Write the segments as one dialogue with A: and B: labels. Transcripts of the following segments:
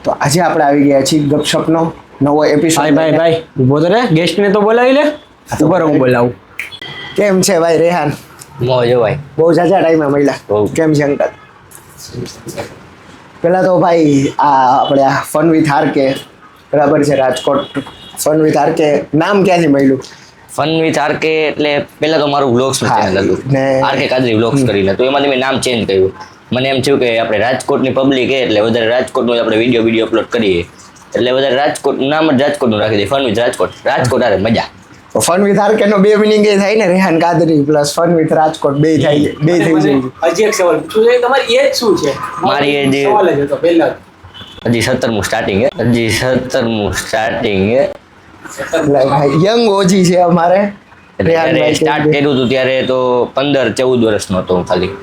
A: તો આજે આપણે આવી ગયા છીએ ગપશપનો નવો એપિસોડ.
B: ભાઈ ઉભો તો રે, ગેસ્ટને તો બોલાવી લે. ઉપર હું બોલાવું.
A: કેમ છે ભાઈ રેહાન?
B: મોજ ભાઈ.
A: બહુ ઝાઝા ટાઈમે મળ્યા. કેમ છે અંકલ? પેલા તો ભાઈ આ આપણે આ ફન વિથ આરકે બરાબર છે, રાજકોટ ફન વિથ આરકે નામ ક્યાંથી મળ્યું?
C: ફન વિથ આરકે એટલે પહેલા તો મારું વ્લોગ્સ નું ચેનલ હતું, આરકે કાદરી વ્લોગ્સ કરીને, તો એમાંથી મેં નામ ચેન્જ કર્યું. મને એમ થયું કે આપણે રાજકોટની પબ્લિક એટલે વધારે રાજકોટનું આપણે વિડીયો અપલોડ કરીએ, એટલે વધારે રાજકોટ નામ જ રાજકોટનું રાખી દઈએ, ફન વિથ રાજકોટ. રાજકોટ આરે મજા.
A: ફન વિથ આરકે નો બે મિનિંગ એ થાય ને, Rehan Qadri plus fun with Rajkot બે થાય, બે થઈ જાય.
D: હજી એક સવાલ પૂછું છે, તમારી એજ શું છે?
C: મારી એજ
D: સવાલ જ હતો પહેલા.
C: હજી 17મું સ્ટાર્ટિંગ હે, હજી 17મું સ્ટાર્ટિંગ હે.
A: યંગ ઓજી છે અમારે.
C: ત્યારે સ્ટાર્ટ કર્યું હતું ત્યારે તો 15-14 વર્ષનો હતો હું ખાલી.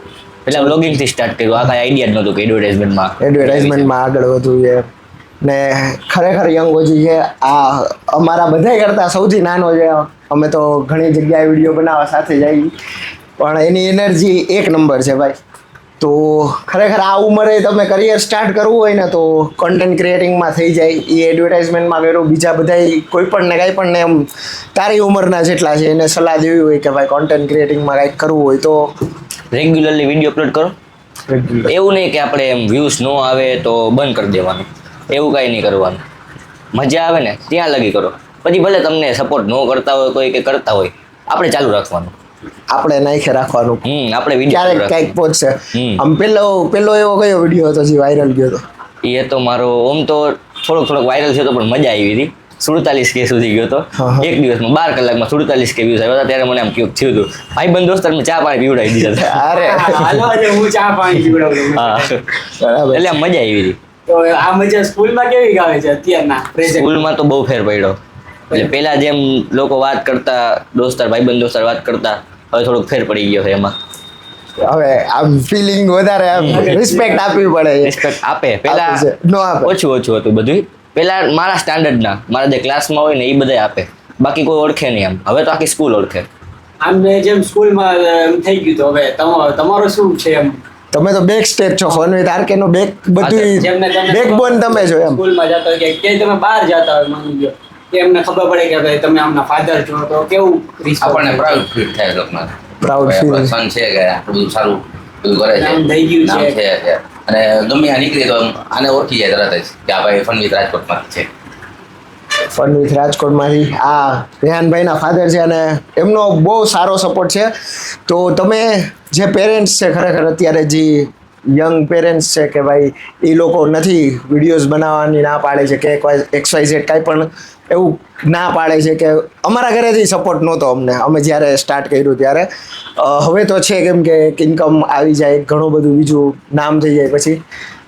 C: પેલા વ્લોગિંગ થી સ્ટાર્ટ કર્યું, આ કાંઈ આઈડિયા જ નહોતું કે
A: એડવર્ટાઇઝમેન્ટમાં આગળ વધવું છે ને. ખરેખર યંગ ઓજી છે આ, અમારા બધા કરતા સૌથી નાનો છે. અમે તો ઘણી જગ્યાએ વિડીયો બનાવવા સાથે જઈએ, પણ એની એનર્જી એક નંબર છે ભાઈ. તો ખરેખર આ ઉંમરે તમે કરિયર સ્ટાર્ટ કરવું હોય ને તો કન્ટેન્ટ ક્રિએટિંગમાં થઈ જાય. એ એડવર્ટાઇઝમેન્ટમાં કર્યું, બીજા બધા કોઈ પણ ને કાંઈ પણ ને એમ તારી ઉંમરના જેટલા છે એને સલાહ દેવી હોય કે ભાઈ કન્ટેન્ટ ક્રિએટિંગમાં કંઈક કરવું હોય તો
C: રેગ્યુલરલી વિડીયો અપલોડ કરો. એવું નહીં કે આપણે એમ વ્યૂઝ ન આવે તો બંધ કરી દેવાનું, એવું કાંઈ નહીં કરવાનું. મજા આવે ને ત્યાં લગી કરો, પછી ભલે તમને સપોર્ટ ન કરતા હોય કોઈ કે કરતા હોય, આપણે ચાલુ રાખવાનું,
A: આપણે નાખે રાખવાનું.
C: આપણે વિડીયો
A: ક્યારેક કંઈક પહોંચશે. આમ પેલો એવો કયો વિડીયો હતો જે વાયરલ ગયો હતો?
C: એ તો મારો ઓમ તો થોડોક વાયરલ થયો તો, પણ મજા આવી હતી. 47K સુધી ગયો હતો એક દિવસમાં, 12 કલાકમાં 47K વ્યૂઝ આવ્યા હતા. ત્યારે મને આમ ક્યુક થયું હતું, ભાઈબંધ દોસ્તાર મેં ચા પાણી પીવડાવી દીધા હતા.
A: અરે
D: હાલો આજે હું ચા પાણી પીવડાવું.
C: હા
A: બરાબર.
C: એટલે આમ મજા આવી હતી.
D: તો આ મજા સ્કૂલમાં કેવી આવે છે અત્યારના પ્રેઝન્ટ?
C: સ્કૂલમાં તો બહુ ફેર પડ્યો. એટલે પેલા જેમ લોકો વાત કરતા, ભાઈબંધ દોસ્તાર વાત કરતા, હવે થોડોક ફેર પડી ગયો છે એમાં.
A: હવે આમ ફિલિંગ વધારે આમ રિસ્પેક્ટ આપવી પડે.
C: રિસ્પેક્ટ આપે, પેલા
A: નો આપે.
C: ઓછું હતું બધું. પેલા મારા સ્ટાન્ડર્ડના, મારા જે ક્લાસમાં હોય ને એ બધા આપે, બાકી કોઈ ઓળખે નહીં એમ. હવે તો આખી સ્કૂલ ઓળખે.
D: આમને જેમ સ્કૂલમાં થઈ ગયું તો હવે તમારો શું છે એમ?
A: તમે તો બેક સ્ટેજ છો, ફન વિથ આરકે નો બેક બધું બેકબોન તમે છો એમ.
D: સ્કૂલમાં જતા હોય કે તમે બહાર જતા હોય, માની લો કે એમને ખબર પડે કે ભાઈ તમે આમના ફાધર છો, તો કેવું
E: આપણને પ્રાઉડ ફીલ થાય લોકોને.
A: Proud feel.
E: સન છે કે આટલું બધું સારું બધું કરે છે,
D: નામ થઈ ગયું
E: નામ
D: છે.
E: છે. અને ગમે આ નીકળી તો આને ઓળખી જાય તરત જ કે આ ભાઈ ફન વિથ રાજકોટમાં છે.
A: ફન વિથ રાજકોટમાંથી આ રેહાનભાઈના ફાધર છે અને એમનો બહુ સારો સપોર્ટ છે. તો તમે જે પેરેન્ટ્સ છે, ખરેખર અત્યારે જે યંગ પેરેન્ટ્સ છે કે ભાઈ એ લોકો નથી વિડીયોઝ બનાવવાની ના પાડે છે કે XYZ કાંઈ પણ એવું ના પાડે છે, કે અમારા ઘરેથી સપોર્ટ નહોતો અમને, અમે જ્યારે સ્ટાર્ટ કર્યું ત્યારે. હવે તો છે, કેમ કે ઇન્કમ આવી જાય, ઘણું બધું બીજું નામ થઈ જાય પછી.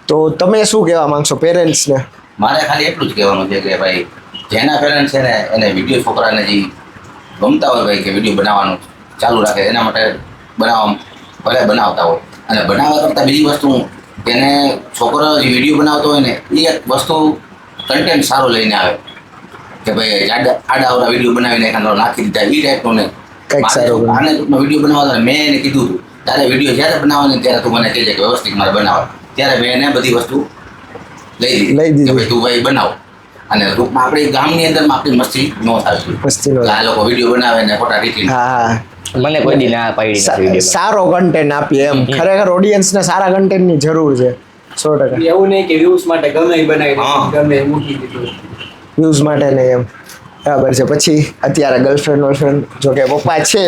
A: તો તમે શું કહેવા માંગશો પેરેન્ટ્સને?
E: મારે ખાલી એટલું જ કહેવાનું છે કે ભાઈ જેના પેરેન્ટ છે ને એને વિડીયો છોકરાને જે ગમતા હોય ભાઈ કે વિડીયો બનાવવાનું ચાલુ રાખે, એના માટે ભલે બનાવતા હોય. અને બનાવવા કરતાં બીજી વસ્તુ એને છોકરો જે વિડીયો બનાવતો હોય ને એ એક વસ્તુ કન્ટેન્ટ સારો લઈને આવે કે ભાઈ આડા વિડીયો બનાવીને એકાંદો નાખી દીધા, એ ટાઈપનું નહીં. આને વિડીયો બનાવવા મેં એને કીધું હતું, તારે વિડીયો જ્યારે બનાવવાની ત્યારે તું મને કહેજે કે વ્યવસ્થિત મારે બનાવે. ત્યારે મેં એને બધી વસ્તુ લઈ દીધી કે ભાઈ તું ભાઈ બનાવ. અને રૂપમાં આપણી ગામની અંદર આપણી મસ્તી ન થાય. આ લોકો વિડીયો બનાવે ને ફોટા ટીકી.
A: હા,
C: મને કોઈ દી ના પાડી નથી.
A: સારો કન્ટેન્ટ આપીએ એમ. ખરેખર ઓડિયન્સને સારા કન્ટેન્ટની જરૂર છે 100%.
D: એવું નહીં કે વ્યૂઝ માટે ગમે બનાવી ગમે મૂકી દીધું.
A: વ્યૂઝ માટે નહીં એમ. બરાબર છે. પછી અત્યારે ગર્લફ્રેન્ડ જો કે પપ્પા છે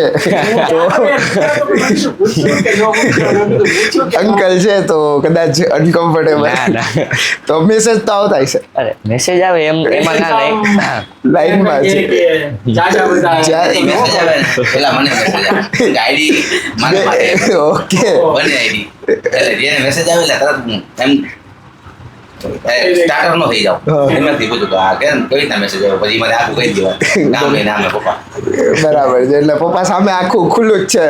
A: તો અંકલ છે તો કદાચ અનકમ્ફર્ટેબલ તો મેસેજ તો આવતા હશે.
C: અરે મેસેજ આવે એમાં ના નહીં,
A: લાઈનમાં છે.
E: મેસેજ આવે પેલા મને મેસેજ આવે આઈડી મને માટે
A: ઓકે
E: બને આઈડી એટલે જેને મેસેજ આવે એટલે તરત એમ સ્ટાર્ટર નો થઈ જાવ. એમાંથી પૂછું આ કેમ કેવી રીતના મેસેજ આવ્યો, પછી મને આખું કહી દેવા નામ ને નામે પપ્પા.
A: બરાબર છે. એટલે પપ્પા સામે આખું ખુલ્લું જ છે.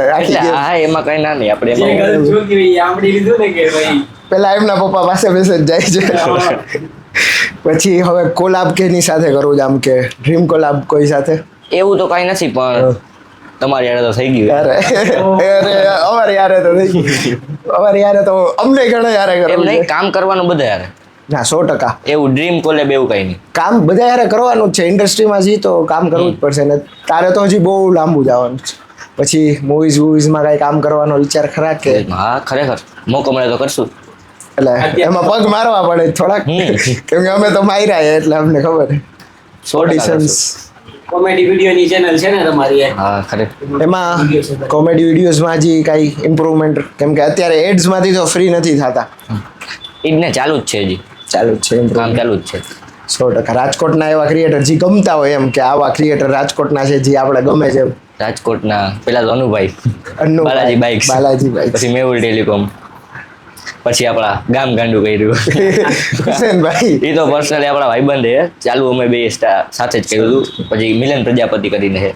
C: હા, એમાં કઈ ના નહીં. આપણે
D: જે ગર્લ છોકરી આંબડી લીધું ને કે ભાઈ
A: પેલા એમના પપ્પા પાસે મેસેજ જાય છે. પછી હવે કોલાબ કેની સાથે કરવું છે, આમ કે ડ્રીમ કોલાબ કોઈ સાથે?
C: એવું તો કઈ નથી, પણ તમારી યારે તો થઈ ગયું.
A: અરે અમારે યારે તો થઈ ગયું. અમારે યારે તો અમને ઘણા યારે
C: એમ
A: કરવું
C: નહીં,
A: છે.
C: કામ કરવાનું બધા યારે.
A: ના 100%.
C: એવું ડ્રીમ કોલેબ એવું કઈ નહીં.
A: કામ બધા યારે કરવાનું જ છે ઇન્ડસ્ટ્રીમાં જી તો કામ કરવું જ પડશે ને તારે તો હજી બહુ લાંબુ જવાનું છે પછી મૂવીઝમાં કાંઈ કામ કરવાનો વિચાર ખરા કે
C: હા ખરેખર મોકો મળે તો કરશું.
A: એટલે એમાં પગ મારવા પડે થોડાક કેમ કે અમે તો માર્યા એટલે અમને ખબર
C: 100%
A: ઓડિશન્સ
D: કોમેડી વિડીયોની ચેનલ છે ને તમારી એક?
C: હા ખરેખર.
A: એમાં કોમેડી વિડીયોઝમાં હજી કાંઈ ઇમ્પ્રુવમેન્ટ કેમ કે અત્યારે એડ્સમાંથી તો ફ્રી નથી થતા
C: ઈને ચાલુ જ છે હજી,
A: ચાલુ જ છે
C: કામ
A: improvement.
C: ચાલુ જ છે.
A: 100%. રાજકોટના એવા ક્રિએટર જે ગમતા હોય એમ કે આવા ક્રિએટર રાજકોટના છે જે આપણે ગમે છે
C: રાજકોટના પેલા તો અનુભાઈ,
A: અન્નુ
C: બાલાજી બાઇક્સ,
A: બાલાજી બાઇક્સ
C: પછી મેહુલ ટેલિકોમ, પછી આપણા ગામ ગાંડું કર્યું.
A: હુસેનભાઈ
C: એ તો પર્સનલી આપણા ભાઈબંધ છે, ચાલુ અમે બે સાથે જ કર્યું હતું. પછી મિલન પ્રજાપતિ કરીને છે,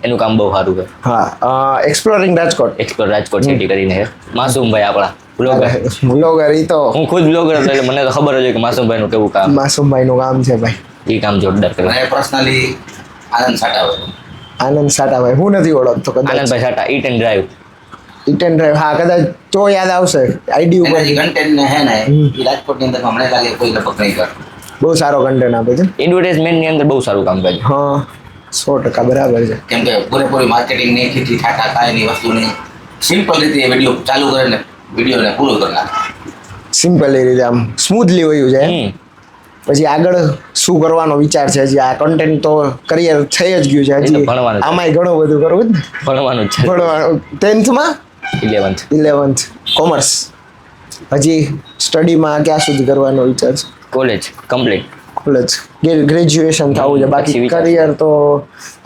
C: એનું કામ બહુ સારું છે.
A: હા exploring Rajkot
C: explore Rajkot city કરીને છે. માસુમભાઈ આપણા બ્લોગર,
A: બ્લોગર ઈ તો
C: હું ખુદ બ્લોગર હતો એટલે મને તો ખબર જ હોય કે માસુમભાઈ નું કેવું કામ.
A: માસુમભાઈનું કામ છે ભાઈ
C: એ કામ જોરદાર કરે.
E: મને પર્સનલી આનંદ સાટા હોય.
A: આનંદ સાટાભાઈ હું નથી ઓળખતો કદાચ
C: આનંદભાઈ સાટા eat and drive.
A: Eat and drive હા કદાચ તો યાદ આવશે આઈડી ઉપર
E: એના જે કન્ટેન્ટ ને હે ને એ રાજકોટની અંદર મને લાગે કોઈ લગભગ નહીં કરે.
A: બહુ સારો કન્ટેન્ટ આપે છે
C: એડવર્ટાઇઝમેન્ટ ની અંદર બહુ સારું કામ કરે.
A: હા 100% બરાબર છે
E: કેમ કે પૂરેપૂરી માર્કેટિંગ ની ખીચી ઠાઠા કાંઈની વસ્તુની સિમ્પલ રીતે એ વિડીયો ચાલુ કરે ને વિડીયોને પૂરો કરી નાખે.
A: સિમ્પલી રીતે આમ સ્મૂથલી વયું છે પછી આગળ શું કરવાનો વિચાર છે હજી આ કન્ટેન્ટ તો કરિયર થઈ જ ગયું છે
C: એ તો
A: હજી
C: ભણવાનું છે.
A: આમાંય ઘણું બધું કરવું જ ને
C: ભણવાનું જ છે.
A: ભણવાનું 10thમાં
C: 11th
A: 11th કોમર્સ હજી સ્ટડીમાં ક્યાં સુધી કરવાનો વિચાર છે
C: કોલેજ કમ્પ્લીટ.
A: કોલેજ ગ્રેજ્યુએશન થવું છે
C: પછી
A: બાકી
C: વિચાર.
A: કરિયર તો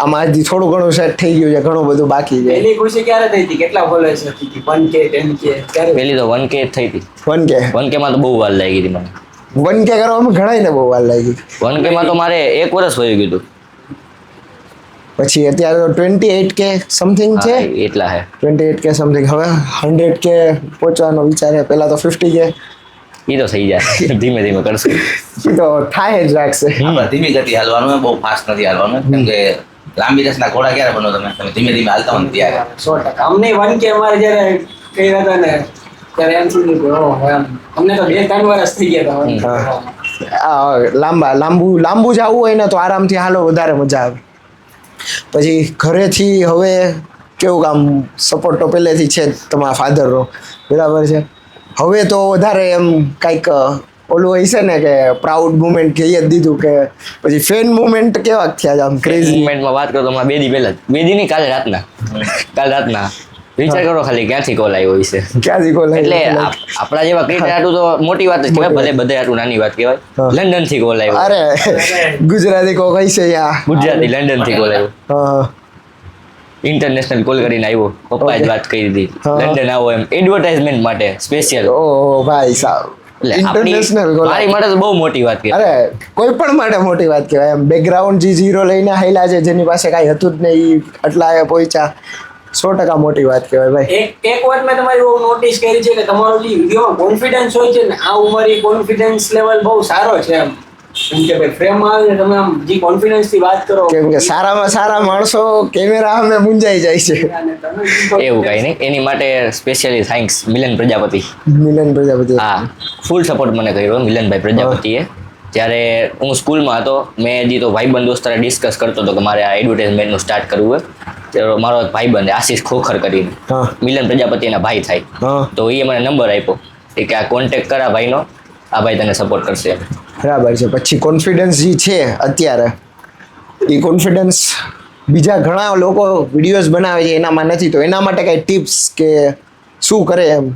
A: આમાં હજી થોડું ઘણું સેટ થઈ ગયું છે ઘણું બધું બાકી છે
D: પહેલી ખુશી ક્યારે થઈ હતી? કેટલા ફોલોઅર્સ હતી? 1K 10K ક્યારે?
C: પેલી તો 1K થઈ હતી.
A: 1K
C: 1K માં તો બહુ વાર લાગી હતી મને.
A: 1K કરવામાં ઘણાયને બહુ વાર લાગી
C: 1K માં તો મારે 1 વર્ષ વયું ગયું હતું.
A: પછી અત્યારે તો 28K સમથિંગ છે
C: હા, એટલા હે.
A: 28K સમથિંગ હવે 100K પહોંચવાનો વિચાર છે પહેલા તો 50K
C: ઈ તો થઈ જાય ધીમે ધીમે કરશું.
A: એ તો થાય જ રાખશે
E: આપણે ધીમી ગતિ હાલવાનું હોય, બહુ ફાસ્ટ નથી હાલવાનું કેમ કે લાંબી રસના ઘોડા ક્યારે બનો તમે ધીમે ધીમે હાલતા હોય ને ત્યારે
D: 100%. અમને 1K અમારે જ્યારે કર્યા હતા ને ત્યારે એમ થયું કે ઓહો એમ અમને તો 2-3 વર્ષ થઈ ગયા હતા 1K.
A: લાંબુ જવું હોય ને તો આરામથી હાલો વધારે મજા આવે પછી ઘરેથી હવે કેવું કામ સપોર્ટ તો પહેલેથી છે જ તમારા ફાધરનો બરાબર છે હવે તો વધારે એમ કાંઈક ઓલું હોય છે ને કે પ્રાઉડ મુમેન્ટ કહી જ દીધું કે પછી ફેન મુમેન્ટ કેવા થયા છે આમ ક્રેઝી
C: મોમેન્ટમાં વાત કરો તો હમણાં 2 દી પહેલા જ. 2 દી નહીં, કાલે રાતના વિચાર કરો ખાલી ક્યાંથી કોલ આવ્યો હશે.
A: ક્યાંથી કોલ
C: એટલે આપણા જેવા ક્રિકેટ આટું તો મોટી વાત જ કહેવાય, ભલે બધે આટલું નાની વાત કહેવાય.
A: હા.
C: લંડન થી કોલ આવ્યો.
A: અરે ગુજરાતી કો કઈ છે યાર
C: ગુજરાતી લંડન થી કોલ આવ્યો.
A: હા
C: ઇન્ટરનેશનલ કોલ કરીને આવ્યો, પપ્પાએ જ
A: Okay.
C: વાત કરી હતી.
A: હા.
C: લંડન આવો એમ એડવર્ટાઇઝમેન્ટ માટે સ્પેશિયલ.
A: ઓ ભાઈ સાહેબ
C: એટલે
A: ઇન્ટરનેશનલ
C: આપણી- મારી માટે તો બહુ મોટી વાત કહેવાય.
A: અરે કોઈ પણ માટે મોટી વાત કહેવાય એમ બેકગ્રાઉન્ડ જે ઝીરો લઈને હાઈલા છે જેની પાસે કાંઈ હતું જ નહીં ઈ આટલા એ પહોંચ્યા 100% મોટી વાત કહેવાય ભાઈ
D: એક વાત મેં તમારી બહુ નોટિસ કરી છે કે તમારો જે વિડીયોમાં કોન્ફિડન્સ હોય છે ને આ ઉંમરે કોન્ફિડન્સ લેવલ બહુ સારો છે એમ કેમ કે ભાઈ ફ્રેમમાં આવીને તમે આમ જે કોન્ફિડન્સ થી વાત કરો
A: કેમ કે સારામાં સારા માણસો કેમેરા સામે મૂંઝાઈ જાય છે
D: અને તમે જે
C: એવું કઈ નહીં, એની માટે સ્પેશિયલી થેન્ક્સ મિલન પ્રજાપતિ.
A: મિલન પ્રજાપતિ
C: હા, ફૂલ સપોર્ટ મને કર્યો મિલનભાઈ પ્રજાપતિએ. જ્યારે હું સ્કૂલમાં હતો, મેં હજી તો ભાઈબંધ દોસ્તારે ડિસ્કસ કરતો હતો કે મારે આ એડવર્ટાઇઝમેન્ટનું સ્ટાર્ટ કરવું હોય. ત્યારે મારો એક ભાઈબંધ આશીષ ખોખર કરીને,
A: હા
C: મિલન પ્રજાપતિ એના ભાઈ થાય,
A: હા
C: તો એ મને નંબર આપ્યો એ કે આ કોન્ટેક્ટ કરા ભાઈનો, આ ભાઈ તને સપોર્ટ કરશે.
A: બરાબર છે પછી કોન્ફિડન્સ જે છે અત્યારે એ કોન્ફિડન્સ બીજા ઘણા લોકો વિડીયોઝ બનાવે છે એનામાં નથી તો એના માટે કાંઈ ટિપ્સ કે શું કરે એમ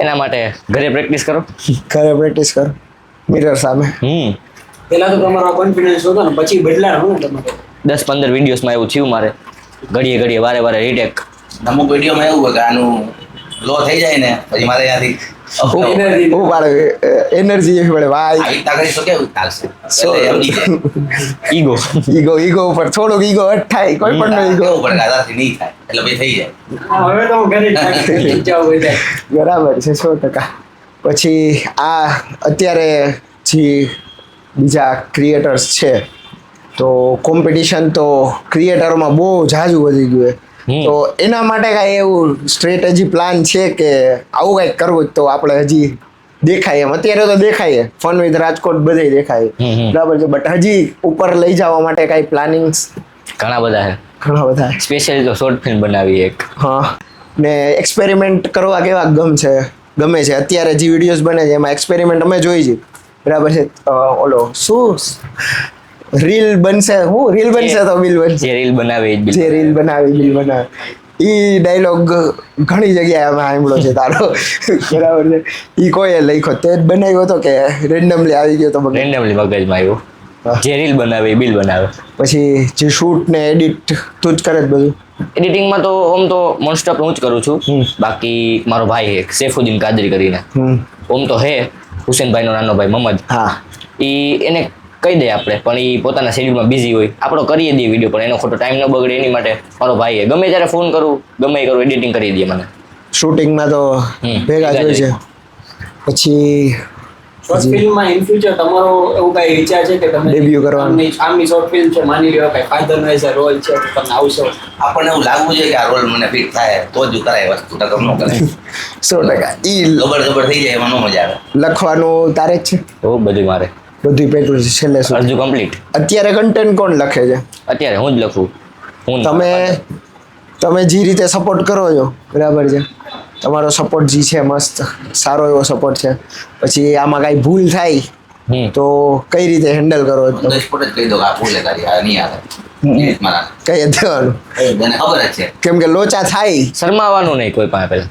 C: એના માટે ઘરે પ્રેક્ટિસ કરો.
A: ઘરે પ્રેક્ટિસ કર મિરર સામે
D: પેલા તો તમારો કોન્ફિડન્સ હતો ને પછી બદલાયો ને તમારે
C: 10-15 વિડીયોઝમાં એવું થયું મારે, ઘડીએ ઘડીએ વારે રીટેક.
E: અમુક વિડીયોમાં એવું હોય કે આનું લો થઈ જાય ને પછી મારે ત્યાંથી
A: હું પાડે એનર્જી એવી પડે ભાઈ
E: આવી રીતના કરીશ તો કેવું ચાલશે એટલે સમજી જાય
C: ઈગો.
A: ઈગો ઉપર થોડોક ઈગો હટ થાય કોઈ પણ ઈગો
E: કેવું પડે કે આધારથી નહીં થાય એટલે પછી થઈ જાય
D: હવે તો હું ઘરે જ થાકી જાઉં બધા
A: બરાબર છે 100%. પછી આ અત્યારે જે બીજા ક્રિએટર્સ છે તો કોમ્પિટિશન તો ક્રિએટરોમાં બહુ ઝાઝું વધી ગયું છે તો એના માટે કાંઈ એવું સ્ટ્રેટેજી પ્લાન છે કે આવું કંઈક કરવું જ તો આપણે હજી દેખાય એમ અત્યારે તો દેખાય ફન વિથ રાજકોટ બધે દેખાય બરાબર છે બટ હજી ઉપર લઈ જવા માટે કઈ પ્લાનિંગ્સ
C: ઘણા બધા છે,
A: ઘણા બધા
C: સ્પેશિયલી તો શોર્ટ ફિલ્મ બનાવી એક.
A: હા ને એક્સપેરિમેન્ટ કરવા કેવા ગમે છે અત્યારે જે વિડીયોઝ બને છે એમાં એક્સપેરિમેન્ટ અમે જોઈ છે બરાબર છે ઓલો શું રીલ બનશે તો બિલ બનશે
C: જે રીલ બનાવે એ જ bill
A: જે રીલ બનાવે બિલ બનાવે ઈ ડાયલોગ ઘણી જગ્યાએ અમે સાંભળ્યો છે તારો બરાબર છે ઈ કોઈએ લખ્યો તે જ બનાવ્યો હતો કે રેન્ડમલી આવી ગયો તો
C: રેન્ડમલી મગજમાં આવ્યો. જે રીલ બનાવે એ બિલ બનાવે.
A: પછી જે શૂટ ને એડિટ તું જ કરે જ બધું
C: એડિટિંગમાં તો આમ તો મોસ્ટ ઓફ હું જ કરું છું. બાકી મારો ભાઈ એક સૈફુદ્દીન કાદરી કરીને ઓમ તો હે હુસેનભાઈનો નાનો ભાઈ મમદ,
A: હા
C: ઈ એને કહી દે આપણે, પણ ઈ પોતાના શેડ્યુલમાં બિઝી હોય, આપણો કરીએ દઈએ વિડીયો, પણ એનો ખોટો ટાઈમ ન બગડે એની માટે મારો ભાઈ ગમે ત્યારે ફોન કરું ગમે એ કરું એડિટિંગ કરી દે મને.
A: શૂટિંગમાં તો ભેગા જ હોય છે. પછી
D: શોર્ટ ફિલ્મમાં ઇન ફ્યુચર તમારો એવું કઈ વિચાર છે કે તમે
A: Debut કરવાનું?
D: આમની શોર્ટ ફિલ્મ છે, માની લ્યો કઈ ફાધર નો એઝ રોલ છે તો તમે આવશો?
E: આપણને એવું લાગવું જોઈએ કે આ રોલ મને ફિટ થાય તો જ કરાય, વસ્તુ તો ન કરાય.
A: 100% ઈ
E: જબર થઈ જાય એમાં ન મજા આવે.
A: લખવાનું તારે જ છે
C: તો બધું મારે
A: બધું પેટું છે છેલ્લે શું
C: અડધું કમ્પ્લીટ.
A: અત્યારે કન્ટેન્ટ કોણ લખે છે
C: અત્યારે હું જ લખું. હું
A: તમે જે રીતે સપોર્ટ કરો છો બરાબર છે તમારો સપોર્ટ જે છે મસ્ત સારો એવો સપોર્ટ છે પછી આમાં કાંઈ ભૂલ થાય તો કઈ રીતે હેન્ડલ કરો છો?
E: તો સ્પોટ જ કહી દો કે આ ભૂલે તારી આ નહીં આવે મારા
A: કઈ જ દેવાનું
E: મને ખબર જ છે.
A: કેમ કે લોચા થાય
C: શરમાવાનું નહીં કોઈ પાસે પહેલા.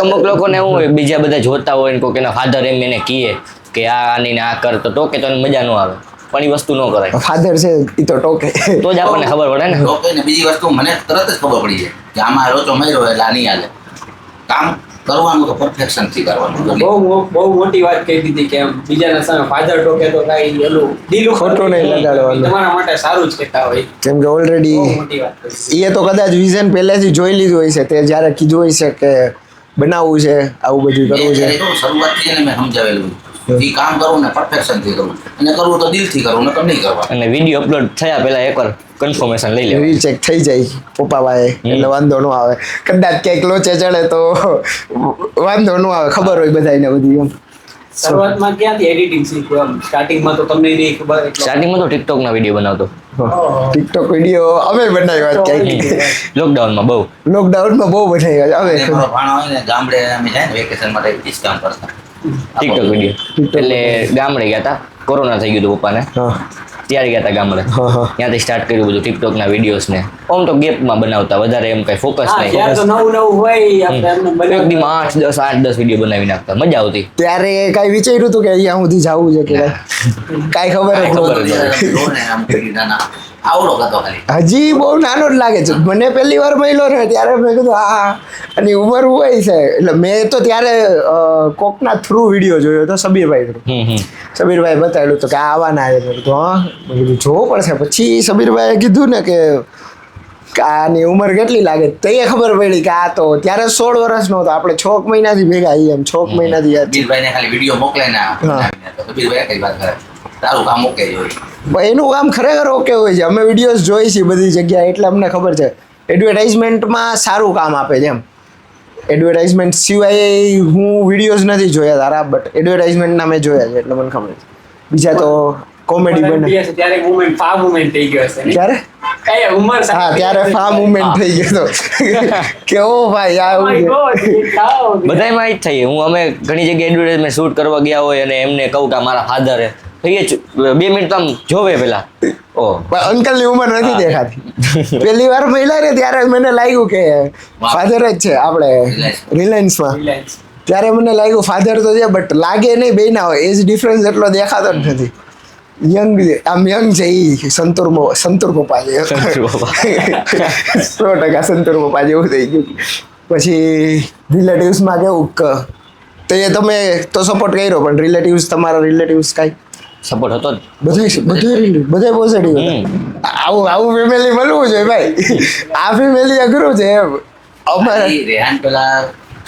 C: અમુક લોકોને એવું હોય બીજા બધા જોતા હોય ને કોઈક એના ફાધર એમ એને કહે કે આ આની ને આ કર તો ટોકે તો એને મજા ન આવે, પણ એ વસ્તુ ન કરાય.
A: ફાધર છે એ તો ટોકે
C: તો જ આપણને ખબર પડે ને.
E: ઓકે ને બીજી વસ્તુ મને તરત જ ખબર પડી જાય કે આમાં લોચો માર્યો એટલે આ નહીં હાલે. કામ કરવાનું તો પરફેક્શન થી કરવાનું.
D: બહુ મોટી વાત કહી દીધી કે બીજાના સામે ફાધર ટોકે તો કાંઈ એલું દિલું
A: ખોટું નહીં લગાડવાનું.
D: તમારા માટે સારું જ કહેતા હોય.
A: કેમ કે ઓલરેડી
D: બહુ મોટી વાત કરી.
A: એ તો કદાચ વિઝન પહેલેથી જોઈ લીધું હોય છે તે જ્યારે કીધું હોય છે કે બનાવવું છે આવું બધું કરવું છે
E: શરૂઆતથી એને મેં સમજાવેલું એ કામ કરવું ને પરફેક્શન થી કરવું, અને કરવું તો દિલથી કરવું, નકર નહીં કરવા.
C: અને વિડીયો અપલોડ થયા પહેલા એકવાર કન્ફર્મેશન લઈ લેવું.
A: રીચેક થઈ જાય પપ્પા ભાઈ એટલે વાંધો ન આવે. કદાચ ક્યાંક લોચે ચડે તો વાંધો ન આવે, ખબર હોય બધાને બધી એમ.
D: શરૂઆતમાં ક્યાંથી એડિટિંગ શીખ્યું? આમ સ્ટાર્ટિંગમાં તો તમને નહીં ખબર એટલે
C: સ્ટાર્ટિંગમાં તો ટિકટોકના વિડીયો બનાવતો.
A: ટિકટોક વિડીયો અમે બનાવ્યા ક્યાંક
C: લોકડાઉનમાં બહુ.
A: લોકડાઉનમાં બહુ બનાવ્યા
E: અને
A: હવે
E: મારો ભાણો હોય ને ગામડે અમે જાય ને વેકેશન માટે એ જ કામ કરતા.
C: ટિકટોક વિડીયો એટલે ગામડે ગયા હતા, કોરોના થઈ ગયું હતું પપ્પાને,
A: હા
C: ત્યારે ગયા હતા ગામડે.
A: હા હા
C: ત્યાંથી સ્ટાર્ટ કર્યું બધું ટિકટોકના વિડીયોઝ ને. આમ તો ગેપમાં બનાવતા, વધારે એમ કઈ ફોકસ
D: હા,
C: નહીં.
D: ત્યારે તો નવું હોય આપણે એમને
C: એક
D: બનાવી
C: દીમાં 8-10 વિડીયો બનાવી નાખતા, મજા આવતી.
A: ત્યારે કાંઈ વિચાર્યું હતું કે અહીંયા સુધી જવું છે કે કાંઈ ખબર જ
C: ખબર જ
A: નહોતી.
E: જો ને આમ કરી નાના આવડો હતો ખાલી.
A: હજી બહુ નાનો જ લાગે છે મને. પહેલી વાર મળ્યો ને ત્યારે મેં કીધું હા અને ઉંમર હોય છે એટલે મેં તો ત્યારે કોકના થ્રુ વિડીયો જોયો હતો સબીરભાઈ થ્રુ. સબીરભાઈ બતાવેલું તો કે આ આવવાના છે. મેં કીધું હા, મેં કીધું જોવું પડશે. પછી સબીરભાઈએ કીધું ને કે આની ઉંમર કેટલી લાગે તો એ ખબર પડી કે આ તો ત્યારે 16 વર્ષનો હતો. આપણે 6 મહિનાથી ભેગા આવીએ એમ 6 મહિનાથી યાદ.
E: બીરભાઈને ખાલી વિડીયો મોકલે ને બનાવીને તો બીરભાઈ કઈ વાત કરે તારું કામ ઓકે જ હોય.
A: પણ એનું કામ ખરેખર ઓકે હોય છે. અમે વિડીયોઝ જોઈ છીએ બધી જગ્યાએ એટલે અમને ખબર છે. એડવર્ટાઇઝમેન્ટમાં સારું કામ આપે છે એમ. એડવર્ટાઇઝમેન્ટ સિવાય હું વિડીયોઝ નથી જોયા તારા, બટ એડવર્ટાઇઝમેન્ટના મેં જોયા છે એટલે મને ખબર છે. બીજા તો કોમેડી બને
D: ત્યારે મુમેન્ટ ફા મુમેન્ટ થઈ ગયો હશે ને?
A: ત્યારે
D: કઈ ઉંમર
A: હા ત્યારે ફા મુમેન્ટ થઈ ગયો હતો કે ઓ ભાઈ આ એવું છે.
C: બધાયમાં જ થઈએ. હું અમે ઘણી જગ્યાએ એડવર્ટાઇઝમેન્ટ શૂટ કરવા ગયા હોય અને એમને કહું કે આ મારા ફાધર હે, તો એ 2 મિનિટ તો આમ જોવે પેલા. ઓ
A: પણ અંકલની ઉંમર નથી દેખાતી. પહેલી વાર મળ્યા ને ત્યારે મને લાગ્યું કે ફાધર જ છે આપણે રિલાયન્સમાં. ત્યારે મને લાગ્યું ફાધર તો છે બટ લાગે નહીં બે ના હોય. એજ ડિફરન્સ એટલો દેખાતો જ નથી. યંગ આમ યંગ છે એ સંતુર પપ્પા છે. 100% સંતુર પપ્પા જેવું થઈ ગયું. પછી રિલેટિવ્સમાં કેવું તો એ તમે તો સપોર્ટ કર્યો પણ રિલેટિવ્સ તમારા રિલેટિવ્સ કાંઈ
C: સપોર્ટ હતો જ.
A: બધા પોઝિટિવ આવું ફેમિલી મળવું જોઈએ ભાઈ. આ ફેમિલી અઘરું છે એમ. અમારે
E: ખાલી રેહાન પેલા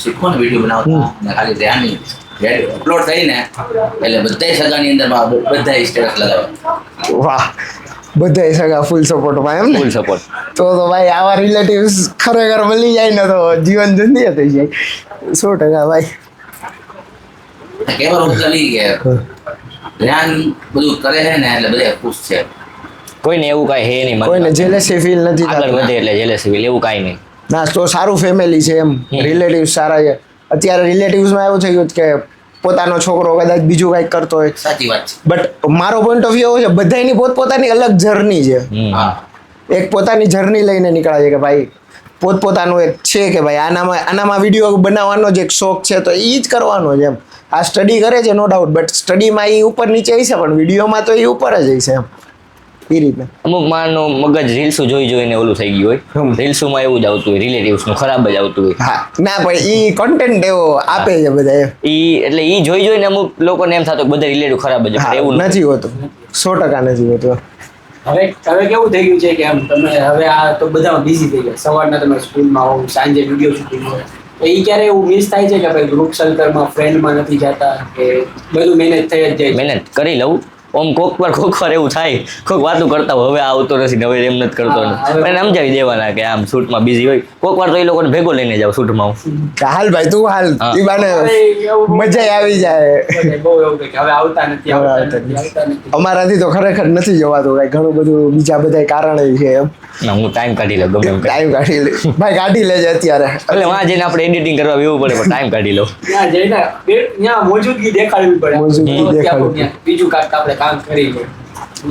E: શીખો ને વિડીયો બનાવતા અને ખાલી રેહાનની અપલોડ થઈને એટલે બધાય સગાની અંદર બધાય સ્ટેટસ લગાવે.
A: વાહ, બધા સગા ફૂલ સપોર્ટમાં એમ ને?
C: Full support.
A: તો ભાઈ આવા રિલેટિવ્સ ખરેખર મળી જાય ને તો જીવન ધન્ય થઈ જાય. 100% ભાઈ.
E: કહેવાનો મતલબ ઈ કે ધ્યાન બધું કરે છે ને એટલે બધા ખુશ છે.
C: કોઈને એવું કાંઈ હે નહીં
A: કોઈને જેલેસી ફીલ નથી
C: આગળ
A: થતું.
C: વધે એટલે જેલેસી ફીલ એવું કાંઈ નહીં.
A: ના તો સારું ફેમિલી છે એમ, રિલેટિવ્સ સારા છે. અત્યારે રિલેટિવ્સમાં એવું થઈ ગયું છે કે પોતાનો છોકરો કદાચ બીજું કંઈક કરતો હોય,
E: સાચી વાત છે.
A: બટ મારો પોઈન્ટ ઓફ વ્યૂ એવો છે, બધાની પોતપોતાની અલગ જર્ની છે.
E: હા
A: એક પોતાની જર્ની લઈને નીકળ્યા છે કે ભાઈ પોતપોતાનું એક છે કે ભાઈ આનામાં વિડીયો બનાવવાનો જ એક શોખ છે તો એ જ કરવાનો છે એમ. આ સ્ટડી કરે છે નો ડાઉટ, બટ સ્ટડીમાં એ ઉપર નીચે હશે પણ વિડીયોમાં તો એ ઉપર જ હશે એમ, એ રીતના.
C: અમુક માનું મગજ રીલ્સો જોઈ જોઈને ઓલું થઈ ગયું હોય, રીલ્સોમાં એવું જ આવતું હોય, રિલેટિવ્સનું ખરાબ જ આવતું હોય.
A: હા ના પણ એ કોન્ટેન્ટ એવો આપે છે બધા એમ.
C: એટલે ઈ જોઈ જોઈને અમુક લોકોને એમ થતું બધા રિલેટિવ ખરાબ જ
A: હા,
C: હોય. એવું
A: નથી હોતું, 100% નથી હોતું.
D: હવે કેવું થઈ ગયું છે કે આમ તમે હવે આ તો બધામાં બિઝી થઈ ગયા. સવારના તમે સ્કૂલમાં હોવ, સાંજે વિડીયો શૂટિંગ હોય, તો એ ક્યારે એવું મિસ થાય છે કે ભાઈ ગ્રુપ સર્કલમાં ફ્રેન્ડમાં નથી જતા કે બધું મેનેજ થઈ જ જાય છે?
C: મહેનત કરી લઉં ઓમ કોક વાર એવું થાય, કોક વાતું કરતા હોય હવે આવતો નથી ને હવે એમ નથી કરતો
D: હા,
C: નથી,
D: હવે-
C: પણ એને સમજાવી દેવાના કે આમ શૂટમાં બિઝી હોય. કોક વાર તો એ લોકોને ભેગો લઈને જાવ શૂટમાં.
A: કે હાલ ભાઈ તું હાલ,
C: હા.
A: એ બાને
D: હવે એવું
A: મજા આવી જાય.
D: બધે બહુ એવું કે હવે આવતા નથી, આવતા નથી.
A: અમારાથી તો ખરેખર નથી જવાતું કાંઈ, ઘણું બધું બીજા બધા કારણે છે એમ.
C: ના હું ટાઈમ કાઢી લઉં ગમે એમ કરી.
A: ટાઈમ કાઢી લે ભાઈ, કાઢી લેજે અત્યારે.
C: એટલે વાં જઈને આપણે એડિટિંગ કરવા એવું પડે પણ ટાઈમ કાઢી લઉં.
D: ત્યાં જઈને ત્યાં મોજૂદગી દેખાડવી પડે.
A: મોજૂદગી
D: તો
A: દેખાડવી.
D: આપણું ત્યાં બીજું કાંઈક આપણે કામ કરી લઈએ.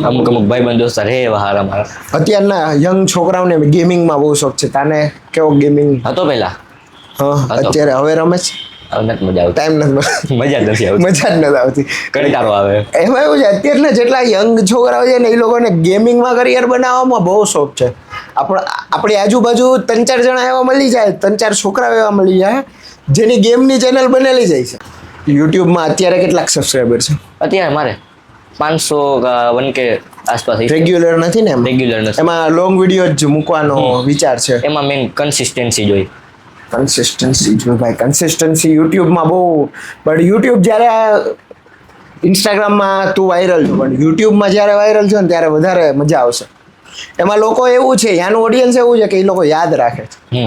C: અમુક ભાઈબંધ દોસ્ત રે એવા હારા મારા
A: અત્યારના યંગ છોકરાઓને ગેમિંગમાં બહુ શોખ છે. તાને કેવો ગેમિંગ?
C: હતો પેલા,
A: હા
C: હતો.
A: અત્યારે હવે રમે છે?
C: હવે નથી મજા આવતી,
A: ટાઈમ નથી,
C: મજા જ નથી આવતી,
A: મજા જ નથી આવતી.
C: કંટાળો આવે.
A: એમાં એવું છે અત્યારના જેટલા યંગ છોકરાઓ છે ને એ લોકોને ગેમિંગમાં કરિયર બનાવવામાં બહુ શોખ છે. આપણી આજુબાજુ 3-4 જણા એવા મળી જાય, 3-4 છોકરાઓ એવા મળી જાય જેની ગેમની ચેનલ બનેલી જાય છે. યુટ્યુબમાં અત્યારે કેટલાક સબસ્ક્રાઈબર છે?
C: અત્યારે મારે 500 1K આસપાસ થઈ છે.
A: રેગ્યુલર નથી ને એમ?
C: રેગ્યુલર નથી.
A: એમાં લોંગ વિડીયો જ મૂકવાનો વિચાર છે.
C: એમાં મેન કન્સિસ્ટન્સી જોઈ.
A: કન્સિસ્ટન્સી જો ભાઈ, કન્સિસ્ટન્સી યુટ્યુબમાં બહુ, બટ યુટ્યુબ જ્યારે ઇન્સ્ટાગ્રામમાં તું વાયરલ છો પણ યુટ્યુબમાં જ્યારે વાયરલ છો ને ત્યારે વધારે મજા આવશે. એમાં લોકો એવું છે, ત્યાંનું ઓડિયન્સ એવું છે કે એ લોકો યાદ રાખે છે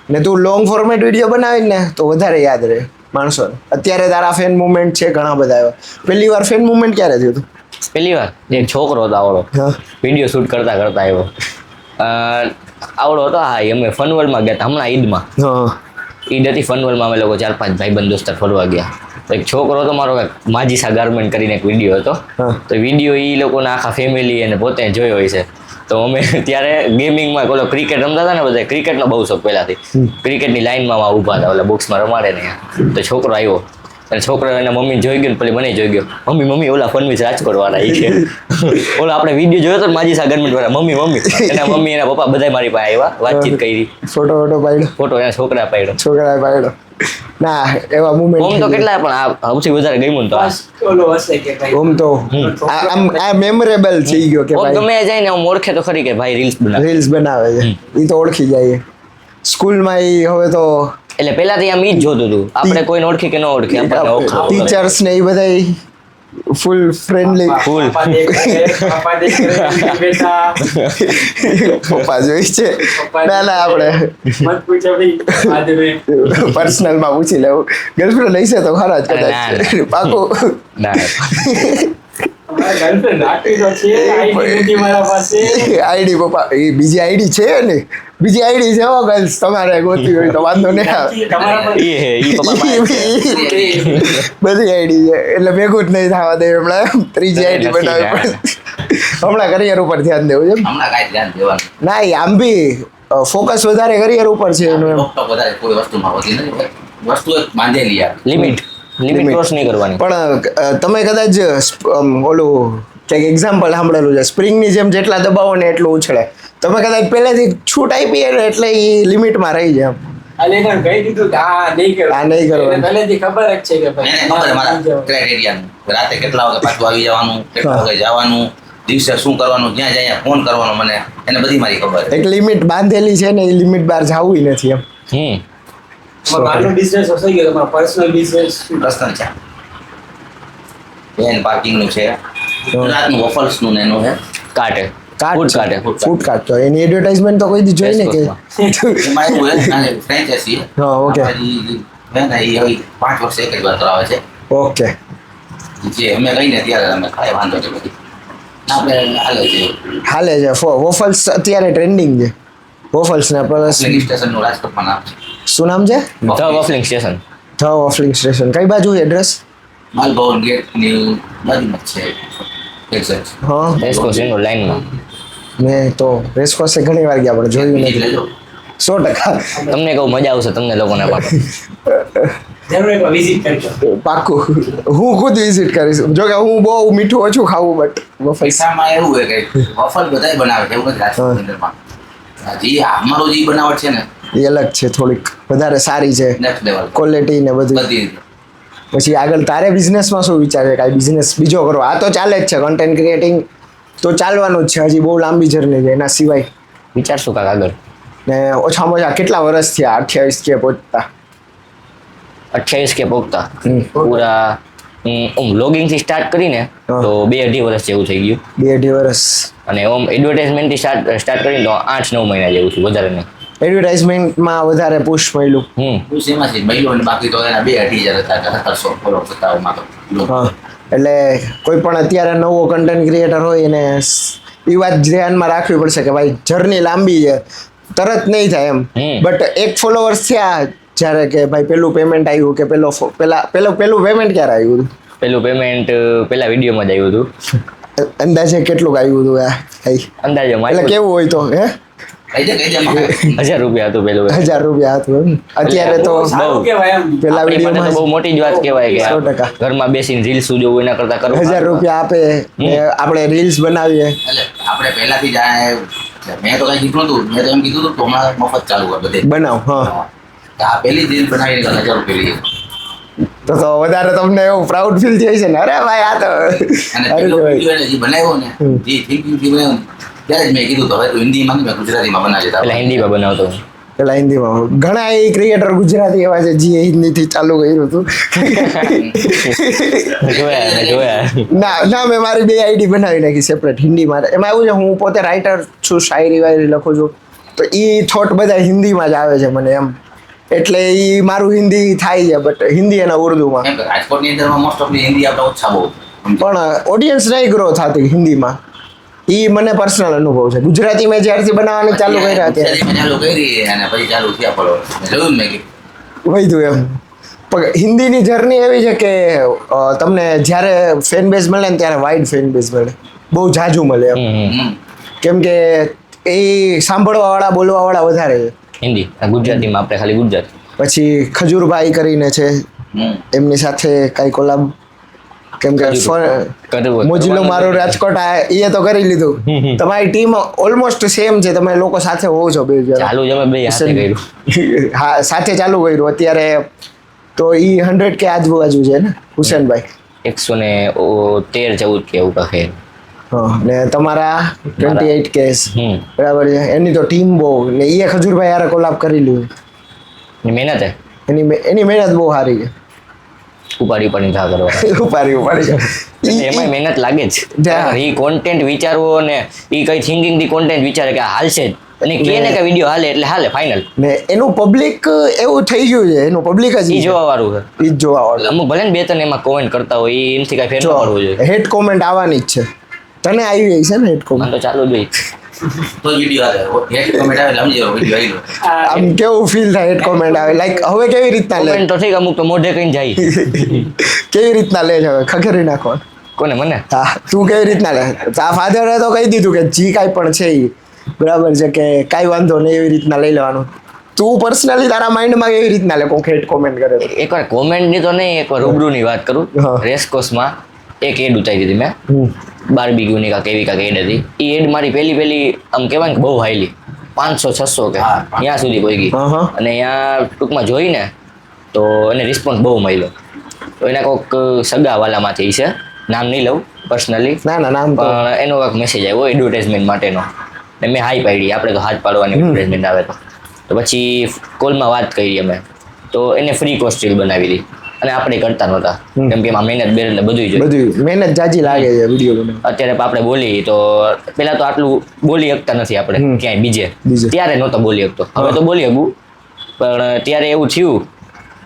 A: ને તું લોંગ ફોર્મેટ વિડીયો બનાવીને ને તો વધારે યાદ રહે માણસોને. અત્યારે તારા ફેન મુવમેન્ટ છે ઘણા બધા એવા. પહેલી વાર ફેન મુવમેન્ટ ક્યારે થયું હતું?
C: પહેલી વાર એક છોકરો હતો આવડો,
A: હા
C: વિડીયો શૂટ કરતા આવ્યો. આવડો હતો. હા અમે ફનવર્લ્ડમાં ગયા હતા હમણાં ઈદમાં.
A: હા
C: ઈદ હતી, ફનવર્લ્ડમાં અમે લોકો 4-5 ભાઈબંધ દોસ્તાર ફરવા ગયા. તો એક છોકરો હતો મારો, માજીસા ગાર્મેન્ટ કરીને એક વિડીયો હતો.
A: હા.
C: તો વિડીયો એ લોકોના આખા ફેમિલી અને પોતે જોયો હોય છે. તો અમે ત્યારે ગેમિંગમાં ઓલો ક્રિકેટ રમતા હતા ને બધા, ક્રિકેટનો બહુ શોખ પહેલાથી. ક્રિકેટની લાઈનમાં ઊભા હતા, ઓલા બોક્સમાં રમાડે ને. તો છોકરો આવ્યો અને છોકરો એના મમ્મી જોઈ ગયો ને પેલી મને જોઈ ગયો. મમ્મી ઓલા ફનવીસ રાજકોટ વાળા એ છે. ઓલા આપણે વિડીયો જોયો તો માજીસા ગાર્મેન્ટ વાળા, મમ્મી એના મમ્મી એના પપ્પા બધા મારી પાસે આવ્યા, વાતચીત કરી,
A: ફોટો પાડ્યો,
C: ફોટો એના છોકરા પાડ્યો.
A: છોકરાએ પાડ્યો. ના એવા
C: ઓમ તો
A: મુવમેન્ટ
C: કેટલા પણ આ સૌથી વધારે ગમ્યું ને તો આ.
D: બસ ઓલો હશે કે ભાઈ
A: ઓમ તો આ મેમોરેબલ થઈ ગયો કે
C: ઓમ
A: ભાઈ
C: ગમે જાય ને આમ ઓળખે તો ખરી કે ભાઈ રીલ્સ બનાવે.
A: રીલ્સ બનાવે છે, એ તો ઓળખી જાય. સ્કૂલમાં એ હવે તો
C: એટલે પેલાથી આમ ઈ જ જોતું હતું, આપણે કોઈને ઓળખી કે ન ઓળખી, આપણને ઓળખાવ.
A: ટીચર્સ ને એ બધા ફૂલ ફ્રેન્ડલી.
C: ફૂલ.
D: પાપા દેખ કરે, બેટા
A: પપ્પા જોઈ છે. ના ના આપણે
D: મત પૂછો ભાઈ આદરે
A: પર્સનલમાં પૂછી લેવું. ગર્લફ્રેન્ડ લઈશે તો ખરા જ
C: ના,
A: કદાચ
C: ના.
A: પાકું.
C: ના
D: ગર્લફ્રેન્ડ રાખી તો છે આઈડી નથી મારા પાસે.
A: આઈડી પપ્પા એ બીજી આઈડી છે ને, બીજી આઈડી છે હો ગર્લ્સ, તમારે ગોતવી હોય તો વાંધો નહીં આવે.
D: તમારા પાસે
C: ઈ હે ઈ પપ્પા પાસે.
A: બધી આઈડી છે એટલે ભેગું જ નહીં થવા દે હમણાં. ત્રીજી આઈડી બનાવવી પડે. હમણાં કરિયર ઉપર ધ્યાન દેવું છે.
E: હમણાં કાંઈ ધ્યાન દેવાનું
A: ના એ આમ બી ફોકસ વધારે કરિયર ઉપર છે એનું એમ.
E: ટોક વધારે કોઈ વસ્તુમાં હોતી નથી. વસ્તુ એક બાંધેલી યાર.
C: લિમિટ ક્રોસ નહીં કરવાની.
A: પણ તમે કદાચ ઓલું કંઈક એક્ઝામ્પલ સાંભળેલું છે, સ્પ્રિંગની જેમ જેટલા દબાવો ને એટલું ઉછળે. તમે કદાચ પહેલેથી છૂટ આપી ને એટલે એ લિમિટમાં રહી જાય એમ.
D: અલેગણ કહી દીધું કે આ નહીં કરવાનું.
A: આ નહીં કરવાનું.
D: એને પહેલેથી ખબર જ છે કે ભાઈ
E: એને ખબર મારા ક્રાઇટેરિયાનું. રાતે કેટલા વાગે પાછું આવી જવાનું, કેટલા વાગે જવાનું, દિવસે શું કરવાનું, જ્યાં જાય ફોન કરવાનો, મને એને બધી મારી ખબર છે.
A: એક લિમિટ બાંધેલી છે ને એ લિમિટ બહાર જવું નથી એમ.
D: તમારો બહારનો બિઝનેસ હશે ગયો, તમારો પર્સનલ બિઝનેસ
E: પ્રશ્ન છે વેન પાર્કિંગનું છે, ગુજરાતનું વોફલ્સનું ને એનું છે.
C: કાટે ફૂડ કાટે.
A: ફૂડ કાર્ટ તો એની એડવર્ટાઇઝમેન્ટ તો કોઈ દી જોઈ ને કે
E: એમાં એવું છે ફ્રેન્ચાઇઝી
A: હા, okay.
E: હે ને એ હવે 5 વર્ષે એક જ વાર કરાવે છે.
A: ઓકે.
E: જે અમે કહીને ત્યારે અમે કાંઈ વાંધો નહીં પછી આપણે હાલે છે
A: હાલે છે વોફલ્સ અત્યારે ટ્રેન્ડિંગ છે. વોફલ્સ ને પ્લસ
E: પ્લે સ્ટેશનનું રાજકોટમાં નામ છે
A: શું નામ છે?
C: The waffling station.
A: The waffling station. કઈ બાજુ એડ્રેસ?
E: માલભવન ગેટની બાજુમાં જ છે એક્ઝેક્ટ.
A: હા,
C: રેસકોર્સ એનો લાઈનમાં.
A: મેં તો રેસકોર્સે ઘણી વાર ગયા પણ જોયું
E: વિઝિટ
A: નથી.
E: લેજો
A: 100%.
C: તમને કહું મજા આવશે તમને લોકોને પણ.
D: જરૂર એકવાર વિઝિટ કરજો.
A: પાક્કું હું ખુદ વિઝિટ કરીશ. જો કે હું બહુ મીઠું ઓછું ખાવું બટ વોફલ્સ
E: પૈસામાં એવું હોય કે વફલ બધાય બનાવે છે એવું નથી રાજકોટની અંદરમાં જે અમારો જે બનાવટ છે ને
A: એ અલગ છે, થોડીક વધારે સારી છે,
E: નેક્સ્ટ લેવલ
A: ક્વોલિટી ને બધું.
E: બધી રીતે.
A: પછી આગળ તારે બિઝનેસમાં શું વિચાર છે? કાંઈ બિઝનેસ બીજો કરો? આ તો ચાલે જ છે, કન્ટેન્ટ ક્રિએટિંગ તો ચાલવાનું જ છે, હજી બહુ લાંબી જર્ની છે એના સિવાય.
C: વિચારશું કાંક આગળ.
A: ને ઓછામાં ઓછા કેટલા વર્ષ થયા 28 કે પહોંચતા?
C: 28 કે પોગતા
A: હમ.
C: પૂરા વ્લોગિંગ થી સ્ટાર્ટ કરીને
A: હા.
C: તો 2-2.5 વર્ષ જેવું થઈ ગયું
A: 2-2.5 વર્ષ.
C: અને ઓમ એડવર્ટાઇઝમેન્ટ થી સ્ટાર્ટ કરીને તો 8-9 મહિના જેવું છું વધારે નહીં.
A: એડવર્ટાઇઝમેન્ટમાં વધારે પુશ મળ્યું.
E: ખુશ એમાં છે મહિલો અને બાકી તો એના 2-2.5 હતા 1700 ફોલો થતા એમાં તો
A: હા, એટલે કોઈ પણ અત્યારે નવો કન્ટેન્ટ ક્રિએટર હોય એને એ વાત ધ્યાનમાં રાખવી પડશે કે ભાઈ જર્ની લાંબી છે, તરત નહીં થાય એમ.
C: હમ.
A: બટ 1 ફોલોવર્સ થયા જ્યારે કે ભાઈ પેલું પેમેન્ટ આવ્યું કે પેલું પેમેન્ટ ક્યારે આવ્યું હતું?
C: પેલું પેમેન્ટ પેલા વિડીયોમાં જ આવ્યું હતું.
A: અંદાજે કેટલું આવ્યું હતું આ?
C: અંદાજે
A: એટલે કેવું હોય તો હે
E: કહી દે
C: 1000 રૂપિયા હતું પેલું.
A: 1000 રૂપિયા હતું એમ. અત્યારે તો
D: સારું કહેવાય એમ.
A: પેલા
C: આપણી માટે તો
A: વિડીયોમાં
C: બહુ મોટી જ વાત કહેવાય
A: 100%.
C: કે ઘરમાં બેસીને રીલ્સ જોવું એના કરતા કરવું
A: 1000 રૂપિયા આપે ને આપણે રીલ્સ બનાવીએ.
E: એટલે આપણે પહેલાથી જ મેં તો કઈ કીધું નતું મેં તો એમ કીધું હતું કે હમણાં મફત ચાલુ હોય બધે
A: બનાવ. હા,
E: તો આ પહેલી રીલ બનાવીને 1000 રૂપિયા લઈએ
A: તો વધારે તમને એવું પ્રાઉડ ફીલ થાય છે ને, અરે ભાઈ આ તો
E: અને
A: અરે
E: પેલો
A: ભાઈ.
E: વિડીયો એને જે બનાવ્યો ને જે થિંકિંગથી બનાવ્યો ને ત્યારે જ મેં કીધું તો હવે તું હિન્દીમાં નહીં મેં ગુજરાતીમાં બનાવજે
C: પેલા હિન્દીમાં બનાવતો હું.
A: પેલા હિન્દીમાં ઘણા એ ક્રિએટર ગુજરાતી એવા છે જે હિન્દીથી ચાલુ કર્યું હતું. ના મેં મારી 2 આઈડી બનાવી નાખી સેપરેટ હિન્દીમાં. એમાં એવું છે હું પોતે રાઇટર છું, શાયરી વાયરી લખું છું, તો એ થોટ બધા હિન્દીમાં જ આવે છે મને એમ. એટલે એ મારું હિન્દી થાય છે બટ હિન્દી અને ઉર્દુમાં.
E: કેમ કે રાજકોટની અંદરમાં મોસ્ટ ઓફલી હિન્દી આપણે ઓછા બહુ
A: પણ ઓડિયન્સ નહીં ગ્રો થતી હિન્દીમાં. એ મને પર્સનલ અનુભવ છે. ગુજરાતી મેં જ્યારથી બનાવવાની ચાલુ કર્યા ત્યારે
E: ગુજરાતીમાં ચાલુ કરી અને પછી ચાલુ થયા ફોલો જોયું ને મેં કે
A: વધ્યું એમ. પણ હિન્દીની જર્ની એવી છે કે તમને જ્યારે ફેન બેઝ મળે ને ત્યારે વાઇડ ફેન બેઝ મળે, બહુ જાજુ મળે એમ.
E: હમ.
A: કેમ કે એ સાંભળવાવાળા બોલવાવાળા વધારે છે.
C: હિન્દી ગુજરાતીમાં આપણે ખાલી ગુજરાતી.
A: પછી ખજૂરભાઈ કરીને છે,
E: હમ.
A: એમની સાથે કાંઈ કોલાબ. કેમ કે મોજીલો મારું રાજકોટ એ તો કરી લીધું. તમારી ટીમ ઓલમોસ્ટ સેમ છે, તમે લોકો સાથે હોવ છો બે જણા.
C: ચાલુ જ અમે બે હાથે કર્યું.
A: હા, સાથે ચાલુ કર્યું. અત્યારે તો એ 100 કે આજુબાજુ છે ને હુસેનભાઈ?
C: 113-14 કે એવું કહે.
A: હા, ને તમારા 28 કેસ બરાબર છે. એની તો ટીમ બહુ ને એ ખજૂરભાઈ યાર કોલાબ કરી લીધું.
C: મહેનત હે
A: એની મહેનત બહુ સારી છે.
C: ઉપાડી થા કરવા
A: ઉપાડી
C: એમાં મહેનત લાગે જ. એ કોન્ટેન્ટ વિચારવો ને એ કઈ થિંકિંગ થી કોન્ટેન્ટ વિચારે કે હાલશે જ અને કે ને કે વિડીયો હાલે એટલે હાલે ફાઇનલ.
A: ને એનું પબ્લિક એવું થઈ ગયું છે, એનું પબ્લિક જ
C: ઈ જોવા વાળું છે.
A: ઈ જ જોવા વાળું.
C: અમુક ભલે ને 2-3 એમાં કોમેન્ટ કરતા હોય ઈ એમથી કઈ ફેર ન પડવું જોઈએ.
A: હેટ કોમેન્ટ આવવાની જ છે. તને આવી ગઈ છે ને હેટ
C: મને
A: કોમેન્ટ?
C: તો ચાલુ જ હોય.
E: તો વિડીયો આવે હેડ કમેન્ટ આવે સમજી જાવ વિડીયો આવી
A: આમ કેવું ફીલ થાય હેટ કોમેન્ટ આવે? લાઈક હવે કેવી રીતના લે?
C: કોમેન્ટ તો ઠીક અમુક તો મોઢે કઈ જાય.
A: કેવી રીતના લે છે હવે ખખેરી નાખો?
C: કોને મને
A: હા, તું કેવી રીતના લે? તા ફાધરે તો કહી દીધું કે જી કાંઈ પણ છે ઈ બરાબર છે કે કાંઈ વાંધો નહીં એવી રીતના લઈ લેવાનું. તું પર્સનલી તારા માઇન્ડમાં કેવી રીતના લે કોક હેટ કોમેન્ટ કરે તો?
C: એકવાર કોમેન્ટ ની તો નહીં, એકવાર રૂબરૂની વાત કરું.
A: હા.
C: રેસકોર્સમાં એક એડ ઉતારી દીધી મેં, બાર્બીક્યુની કાંક એવી કાંક એડ હતી. એ એડ મારી પહેલી આમ કહેવાય ને બહુ હાઈલી 500-600 કે
E: હા.
C: ત્યાં સુધી પહોંચી.
A: હા.
C: અને ત્યાં ટૂંકમાં જોઈને તો એને રિસ્પોન્સ બહુ મળ્યો. તો એના કોઈક સગાવાલામાંથી છે, નામ નહીં લઉં પર્સનલી,
A: ના નામ તો
C: પણ એનો કાંઈક મેસેજ આવ્યો એડવર્ટાઇઝમેન્ટ માટેનો. ને મેં હાઈ પાડી, આપણે તો હાથ પાડવાની એડવર્ટાઇઝમેન્ટ આવે તો પછી કોલમાં વાત કરી અમે, તો એને ફ્રી કોસ્ટ રીલ બનાવી દીધી. અને આપણે કરતા નહોતા કેમ કે એમાં મહેનત બેર એટલે બધું જોઈએ.
A: બધું મહેનત જાજી લાગે છે વિડીયો બનાવવા.
C: અત્યારે આપણે બોલી તો પેલા તો આટલું બોલી શકતા નથી આપણે ક્યાંય બીજે. ત્યારે નહોતો બોલી શકતો, હવે તો બોલી શકું. પણ ત્યારે એવું થયું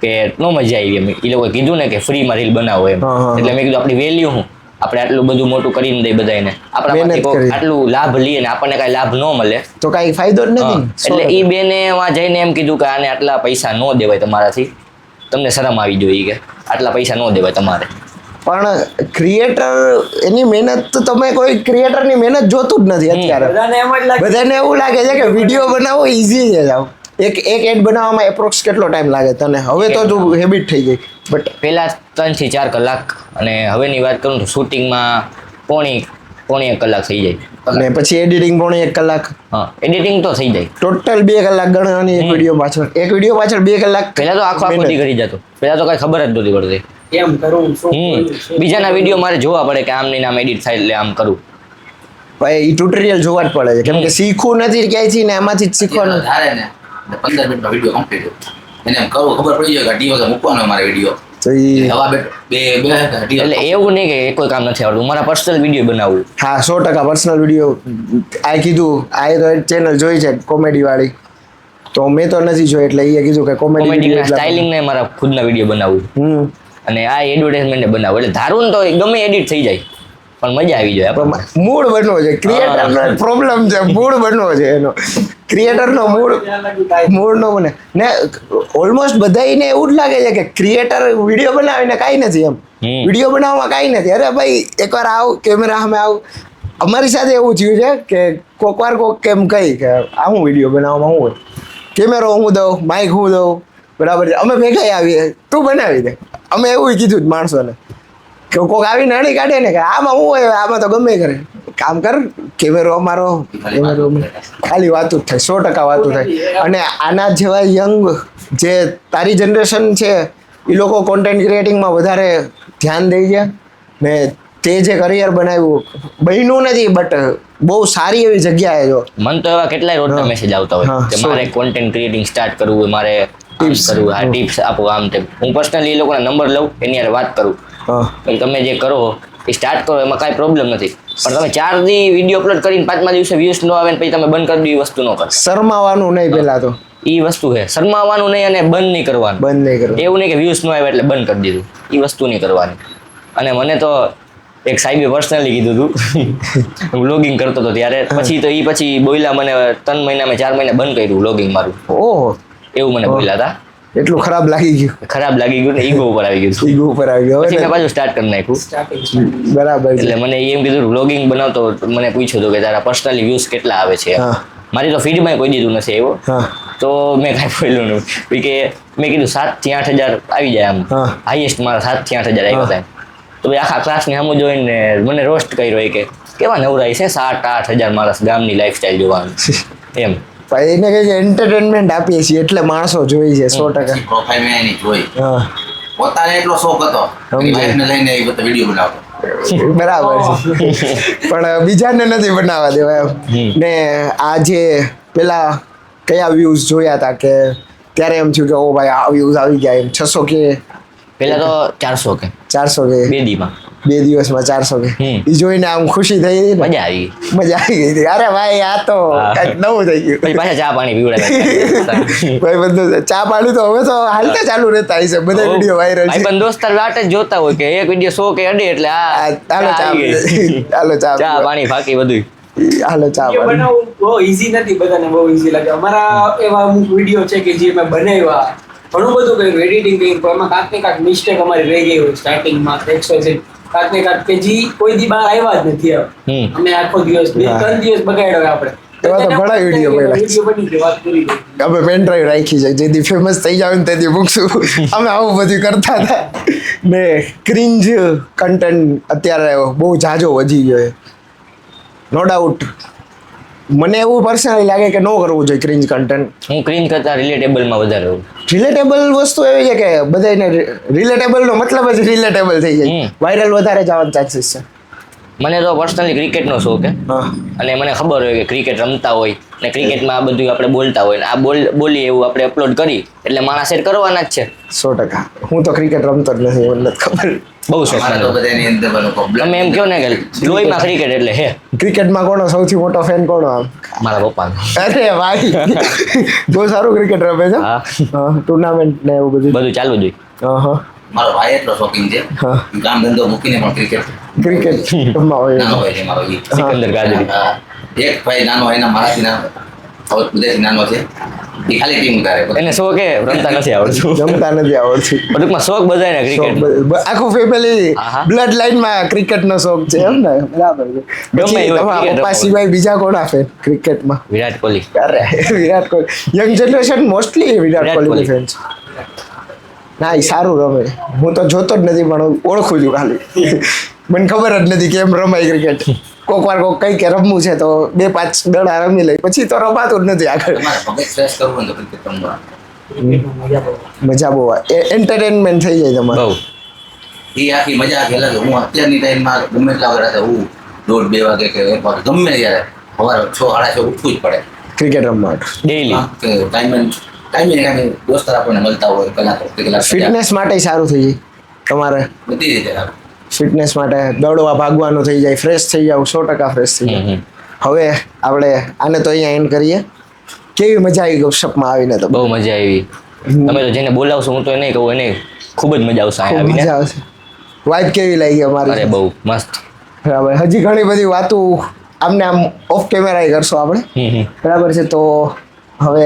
C: કે નો મજા આવી એમ એ લોકોએ કીધું ને કે ફ્રીમાં રીલ બનાવો એમ
A: હા, હા,
C: એટલે મેં કીધું આપણી વેલ્યુ શું આપણે આટલું બધું મોટું કરીને દઈએ બધાને આપણામાંથી
A: મહેનત
C: કોઈક
A: કરી.
C: આટલું લાભ લઈએ ને આપણને કાંઈ લાભ ન મળે
A: તો કાંઈ ફાયદો જ
C: હા,
A: નથી.
C: એટલે એ બેને વાં જઈને એમ કીધું કે આને આટલા પૈસા ન દેવાય તમારાથી તમને શરમ આવી જોઈએ કે આટલા પૈસા ન દેવાય તમારે
A: પણ ક્રિએટર એની મહેનત તો તમે કોઈ ક્રિએટરની મહેનત જોતું જ નથી અત્યારે.
D: બધાને એમ જ લાગે
A: બધાને એવું લાગે છે કે વિડીયો બનાવવો ઈઝી છે જાવ એક એડ બનાવવામાં એપ્રોક્સ કેટલો ટાઈમ લાગે તને હવે તો તું હેબિટ થઈ ગઈ બટ
C: પહેલા 3 થી 4 કલાક અને હવેની વાત કરું તો શૂટિંગમાં પોણી 1 કલાક થઈ જાય
A: ને પછી એડિટિંગ પણ 1 કલાક
C: હા એડિટિંગ તો થઈ જાય
A: ટોટલ 2 કલાક ગણવાની એક વિડીયો પાછળ 2 કલાક
C: પહેલા તો આખો
A: મહેનત.
C: દી કરી જતો પહેલા તો કઈ ખબર જ નહોતી પડતી
D: કેમ કરું શું કરું, શું
C: બીજાના
D: કરું.
C: વિડીયો મારે જોવા પડે કે આમ નહીં આમ એડિટ થાય એટલે આમ કરું
A: ભાઈ ઈ ટ્યુટોરિયલ જોવા જ પડે છે કેમ કે શીખવું નથી ક્યાંયથી ને એમાંથી જ શીખવાનું
E: ધારે ને 15 મિનિટમાં વિડીયો કમ્પ્લીટ એને એમ કરવું ખબર પડી જાય કે અઢી વાગે મૂકવાનો અમારે વિડીયો
A: તો ઈ
E: હવા બે
C: એટલે એવું નહીં કે એ કોઈ કામ નથી આવડતું મારા પર્સનલ વિડીયો બનાવવું
A: હા 100% પર્સનલ વિડીયો આ કીધું આ તો ચેનલ જોઈ છે કોમેડી વાળી તો મેં તો નથી જોઈ એટલે એ કીધું કે કોમેડી
C: કોમેડીના સ્ટાઇલિંગ ને મારા ખુદના વિડીયો બનાવવું અને આ એડવર્ટાઇઝમેન્ટ બનાવું એટલે ધારું ને તો ગમે એડિટ થઈ જાય પણ મજા આવી જાય આપણને.
A: મૂળ બનવો છે ક્રિએટરનો પ્રોબ્લેમ છે મૂળ બનવો છે એનો ક્રિએટરનો
D: ત્યાં લાગ્યું કાંઈ
A: મૂળ નો બને ને ઓલમોસ્ટ બધાને એવું જ લાગે છે કે ક્રિએટર વિડીયો બનાવીને કાંઈ નથી એમ વિડીયો બનાવવામાં કાંઈ નથી અરે ભાઈ એકવાર આવ કેમેરા સામે આવ અમારી સાથે એવું થયું છે કે કોક વાર કોક કેમ કહી કે આ હું વિડીયો બનાવવામાં હું હોય કેમેરો હું દઉં માઇક હું દઉં બરાબર છે અમે ભેગા આવીએ તું બનાવી દે અમે એવું કીધું જ માણસોને કે કોક આવીને અડી કાઢે ને કે આમાં હું હોય આમાં તો ગમે કરે કામ કર કેમેરો અમારો કેમેરો ખાલી વાતું જ થાય 100% વાતું થાય અને આના જેવા યંગ જે તારી જનરેશન છે એ લોકો કોન્ટેન્ટ ક્રિએટિંગમાં વધારે ધ્યાન દઈ છે ને તે જે કરિયર બનાવ્યું બન્યું નથી બટ બહુ સારી એવી જગ્યાએ જો
C: મને તો એવા કેટલાય રોજના
A: હા.
C: મેસેજ આવતા હોય
A: હા,
C: કે
A: સો.
C: મારે કોન્ટેન્ટ ક્રિએટિંગ સ્ટાર્ટ કરવું હોય મારે
A: Tips.
C: ટિપ્સ કરવું આ ટિપ્સ આપો આમ તેમ હું પર્સનલી એ લોકોના નંબર લઉં એની હારે વાત કરું
A: હા
C: કે તમે જે કરો એ સ્ટાર્ટ કરો એમાં કાંઈ પ્રોબ્લેમ નથી પણ તમે 4 દી વિડીયો અપલોડ કરીને 5મા દિવસે વ્યૂઝ ન આવે ને પછી તમે બંધ કરી દો એ વસ્તુ ન કરો
A: શરમાવાનું નહીં પેલા તો
C: એ વસ્તુ છે શરમાવાનું નહીં અને બંધ નહીં કરવાનું
A: બંધ નહીં કરવું
C: એવું નહીં કે વ્યૂઝ ન આવે એટલે બંધ કરી દીધું એ વસ્તુ નહીં કરવાની અને મને તો એક સાહેબે પર્સનલી કીધું હતું વ્લોગિંગ કરતો હતો ત્યારે પછી બોલ્યા મને 3 મહિના મેં 4 મહિના બંધ કર્યું વ્લોગિંગ મારું
A: ઓહો
C: એવું મને બોલ્યા હતા
A: એટલું ખરાબ લાગી ગયું
C: ખરાબ લાગી ગયું ને ઈગો ઉપર આવી ગયું
A: ઈગો ઉપર આવી ગયો
C: પછી
A: હવે
C: મેં પાછું સ્ટાર્ટ કરી નાખ્યું
D: starting.
A: બરાબર છે
C: એટલે મને એમ કીધું વ્લોગિંગ બનાવતો મને પૂછ્યું હતું કે તારા પર્સનલી વ્યૂઝ કેટલા આવે છે
A: હા.
C: મારી તો ફીડમાં કોઈ દીધું નથી આવ્યો
A: હા
C: તો મેં કાંઈ બોલ્યું નહીં પછી કે મેં કીધું 7 થી 8 હજાર આવી જાય આમ
A: હા.
C: હાઈએસ્ટ મારા 7 થી 8 હજાર આવ્યા હતા તો ભાઈ આખા ક્લાસને સામું જોઈને મને રોસ્ટ કર્યો એ કે કેવા નવરાય છે 7-8 હજાર માણસ ગામની લાઈફસ્ટાઈલ જોવાનું એમ
A: ભાઈ એને કઈ એન્ટરટેનમેન્ટ આપીએ છીએ એટલે માણસો જોઈ છે 100%.
E: પ્રોફાઇલ મેં એની જોઈ
A: હા
E: પોતાને એટલો શોખ હતો
A: સમજાય.
E: વાઈફને લઈને એ બધા વિડીયો બનાવતો
A: બરાબર છે પણ બીજાને નથી બનાવવા દેવા એમ ને આ જે પેલા કયા વ્યૂઝ જોયા હતા કે ત્યારે એમ થયું કે ઓ ભાઈ આ વ્યૂઝ આવી ગયા એમ 600 કે
C: પહેલા તો 400 કે
A: 400 કે
C: 2 દીમાં
A: 2 દિવસમાં 400 કે
C: હમ.
A: એ જોઈને આમ ખુશી થઈ ગઈ ને
C: મજા આવી ગઈ
A: મજા આવી ગઈ હતી. અરે ભાઈ આ તો
C: હા.
A: કંઈક નવું થઈ ગયું
C: પછી પાછા ચા પાણી પીવડાવ્યા
A: ભાઈ બધું ચા પાણી તો હવે તો હાલતા ચાલુ રહેતા હશે બધા વિડીયો વાયરલ છે
C: ભાઈબંધ દોસ્તાર વાટ જ જોતા હોય કે એક વિડીયો 100 કે અડે એટલે આ
A: હાલો ચા
C: આવી ગઈ.
A: હાલો ચા
C: ચા પાણી ફાકી બધું
A: હાલો ચા
D: વિડીયો
A: પાણી
D: બનાવવું બહુ ઈઝી નથી બધાને બહુ ઈઝી લાગે અમારા એવા અમુક વિડીયો છે કે જે મેં બનાવ્યા ઘણું બધું કર્યું એડિટિંગ કર્યું પણ એમાં કાંક ને કાંક મિસ્ટેક અમારી રહી ગઈ હોય સ્ટાર્ટિંગમાં કાંક ને કાંક કે જે કોઈ દી બહાર આવ્યા જ નથી
C: હમ.
D: અમે આખો દિવસ
A: હા.
D: 3 દિવસ બગાડ્યો આપણે
A: એવા તો ઘણા video બન્યા છે.
D: વિડીયો બની ગયો વાત કરી દઈએ.
A: અમે પેન ડ્રાઈવ રાખી છે જેથી ફેમસ થઈ જાવ ને તેથી મૂકશું અમે આવું બધું કરતા હતા ને ક્રિંજ કન્ટેન્ટ અત્યારે બહુ ઝાઝો વધી ગયો છે નો ડાઉટ મને એવું પર્સનલી લાગે કે ન કરવું જોઈએ ક્રિંજ કન્ટેન્ટ
C: હું ક્રીન કરતા રિલેટેબલમાં વધારે હોઉં
A: રિલેટેબલ વસ્તુ એવી છે કે બધાને રિલેટેબલ નો મતલબ જ રિલેટેબલ થઈ જાય
C: હમ.
A: વાયરલ વધારે જવાના ચાન્સીસ છે
C: મને તો પર્સનલી ક્રિકેટનો શોખ છે
A: હા
C: અને મને ખબર હોય કે ક્રિકેટ રમતા હોય ને ક્રિકેટમાં આ બધું આપણે બોલતા હોય ને આ બોલીએ એવું આપણે અપલોડ કરી એટલે માણસ સેટ કરવાના જ છે
A: 100%. હું તો ક્રિકેટ રમતો જ નથી, મને નથી ખબર.
C: બહુ શોખ
E: મારે
C: મને.
E: તો બધાની અંદર બધું problem.
C: તમે એમ કહો ને કે લોહીમાં ક્રિકેટ એટલે હે
A: ક્રિકેટમાં કોનો સૌથી મોટો ફેન કોનો આમ?
C: મારા પપ્પાનો.
A: અરે ભાઈ બહુ સારું ક્રિકેટ રમે છે.
C: હા.
A: ટુર્નામેન્ટ ને એવું બધું.
C: બધું ચાલુ જ હોય.
A: હા
E: મારો ભાઈ એટલો શોખીન છે
A: હા.
E: કામ ધંધો મૂકીને પણ ક્રિકેટ
A: ક્રિકેટ રમવા હોય.
E: નાનો ભાઈ છે મારો ઈ.
C: સિકંદર ગાજરી.
E: હા. એક ભાઈ નાનો એના મારાથી નાનો હવે બધાથી નાનો છે એ ખાલી ટીમ કરે
C: એને શોખ કે રમતા નથી આવડતું
A: જમતા નથી આવડતું.
C: ટૂંકમાં શોખ બધાને ક્રિકેટ
A: આખું ફેમિલી
C: હા, હા.
A: બ્લડ લાઈનમાં ક્રિકેટ નો શોખ છે એમ ને? બરાબર છે.
C: ગમે
A: પછી
C: એવું
A: તમારા
C: cricket
A: પપ્પા
C: રમવા.
A: સિવાય બીજા કોણ આપે ક્રિકેટમાં?
C: વિરાટ કોહલી.
A: અરે Virat Kohli young generation mostly વિરાટ
C: વિરાટ
A: કોહલી
C: કોહલી.
A: ફેન છે. ના એ સારું રમે. હું તો જોતો જ નથી પણ ઓળખું છું ખાલી. મને ખબર જ નથી કેમ રમાય ક્રિકેટ. કોક વાર કોક કઈ કે રમવું છે તો 2-5 દડા રમી લઈ, પછી તો રમાતું જ નથી આગળ.
E: તમારે મગજ ફ્રેશ કરવું હોય ને તો ક્રિકેટ રમવા
D: ક્રિકેટમાં મજા બહુ આવે.
A: મજા બહુ આવે, એન્ટરટેનમેન્ટ થઈ જાય તમારે.
C: બહુ
E: એ આખી મજા આખી અલગ. હું અત્યારની ટાઈમમાં ગમે એટલા વાગે રાતે હું 1:30 વાગે કે 1 વાગે ગમે ત્યારે સવારે 6-6:30 ઉઠવું જ પડે
A: ક્રિકેટ રમવા
C: ડેઈલી.
E: કે ટાઈમે દોસ્તાર આપણને મળતા હોય કલાક
A: ફિટનેસ માટે સારું થઈ જાય તમારે.
E: બધી રીતે સારું.
A: ફિટનેસ માટે દોડવા ભાગવાનું થઈ જાય, ફ્રેશ થઈ જાવ, 100% ફ્રેશ થઈ જાય. હવે આપણે આને તો અહીંયા એન્ડ કરીએ. કેવી મજા આવી ગપશપમાં આવીને તો?
C: બહુ મજા આવી. તમે તો જેને બોલાવશો હું તો એને કહું એને ખૂબ જ મજા આવશે અહીંયા
A: ખૂબ
C: આવીને.
A: મજા આવશે. વાઇબ કેવી લાગી
C: અરે
A: અમારી?
C: બહુ મસ્ત.
A: બરાબર. હજી ઘણી બધી વાતો આમને આમ ઓફ કેમેરા કરશો આપણે. બરાબર છે. તો હવે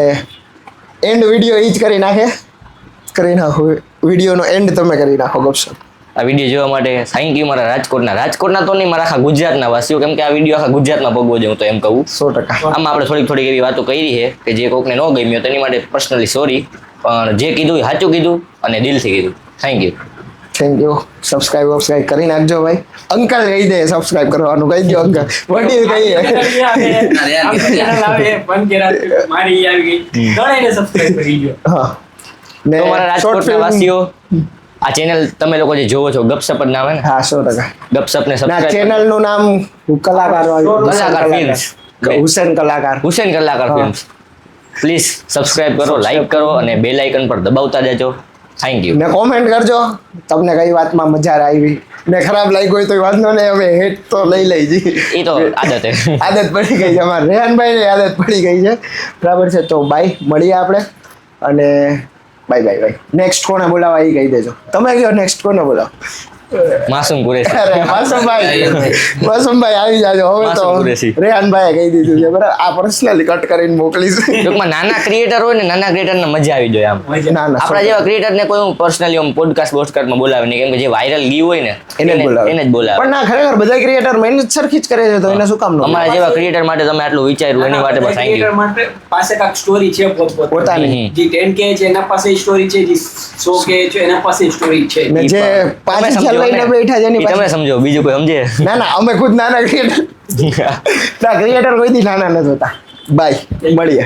A: એન્ડ વિડીયો ઈ જ કરી નાખે. કરી નાખો વિડીયોનો એન્ડ તમે કરી નાખો ગપશપ.
C: આ વિડીયો જોવા માટે થેન્ક યુ મારા રાજકોટના તો નહીં મારા આખા ગુજરાતના વાસીઓ, કેમ કે આ વિડીયો આખા ગુજરાતમાં ભગવો છે હું તો એમ કહું.
A: 100%.
C: આમાં આપણે થોડીક એવી વાતો કરી છે કે જે કોકને ન ગમ્યો તેની માટે પર્સનલી સોરી, પણ જે કીધું એ સાચું કીધું અને દિલથી કીધું. Thank you.
A: Thank you. Subscribe કરી નાખજો ભાઈ. અંકલ કહી દે સબસ્ક્રાઇબ કરવાનું, કહી દો અંકલ. વડીલ કહીએ.
D: ચેનલ આવે પણ કે રાત મારી ઈ આવી ગઈ દોડાઈને સબસ્ક્રાઇબ કરી ગયો.
A: હા. ને
C: તો મારા
A: short
C: રાજકોટના
A: film-
C: વાસીઓ આ ચેનલ તમે લોકો જે જોવો છો ગપસપ જ નામ હે ને,
A: હા 100%.
C: ગપસપ ને
A: ના
C: સબસ્ક્રાઇબ.
A: ચેનલ નું નામ કલાકાર વાળું.
C: કલાકાર films.
A: હુસેન કલાકાર.
C: હુસેન કલાકાર
A: હા.
C: ફિલ્મ્સ. પ્લીઝ સબસ્ક્રાઇબ કરો, લાઈક કરો અને બેલ આઇકન પર દબાવતા જજો. Thank you.
A: ને કોમેન્ટ કરજો તમને કઈ વાતમાં મજા આવી. ને ખરાબ લાગી હોય તો વાંધો નહીં, હવે હેટ તો લઈ લેજી.
C: એ તો આદત હે.
A: આદત પડી ગઈ છે અમારે રેહાનભાઈ ને આદત પડી ગઈ છે. બરાબર છે. તો બાય, મળીએ આપણે. અને બાય. નેક્સ્ટ કોને બોલાવા એ કહી દેજો. તમે કહો નેક્સ્ટ કોને બોલાવો?
C: માસૂમ કુરેશી.
A: અરે માસુમભાઈ આવી જાજો. હવે તો
C: માસુમ કુરેશી.
A: રેહાનભાઈએ કહી દીધું છે બરાબર. આ પર્સનલી કટ કરીને મોકલીશ.
C: ટૂંકમાં નાના ક્રિએટર હોય ને નાના ક્રિએટરને મજા આવી જાય આમ.
A: ના ના
C: આપણા જેવા ક્રિએટરને કોઈ હું પર્સનલી આમ પોડકાસ્ટમાં બોલાવે નહીં, કેમ કે જે વાયરલ ગયું હોય ને
A: એને જ બોલાવે.
C: એને જ બોલાવે.
A: પણ ના ખરેખર બધા ક્રિએટર મહેનત સરખી જ કરે છે તો એને શું કામ ન
C: અમારા જેવા ક્રિએટર માટે તમે આટલું વિચાર્યું એની માટે પણ થેન્ક
D: ક્રિએટર
C: યુ.
D: માટે પાસે કાંઈક સ્ટોરી છે
A: પોતાની.
D: જે 10K છે એના પાસે સ્ટોરી છે, જે 100K છે એના પાસે સ્ટોરી છે.
A: ને જે
C: તમે
A: 5,000
C: સમજો
A: લઈને
C: ને.
A: બેઠા છે એની
C: ઈ તમે
A: પાસે.
C: સમજો, બીજું કોઈ સમજે.
A: ના ના અમે ખુદ નાના ક્રિએટર કોઈ દી નાના નથી હોતા. બાય, મળીએ.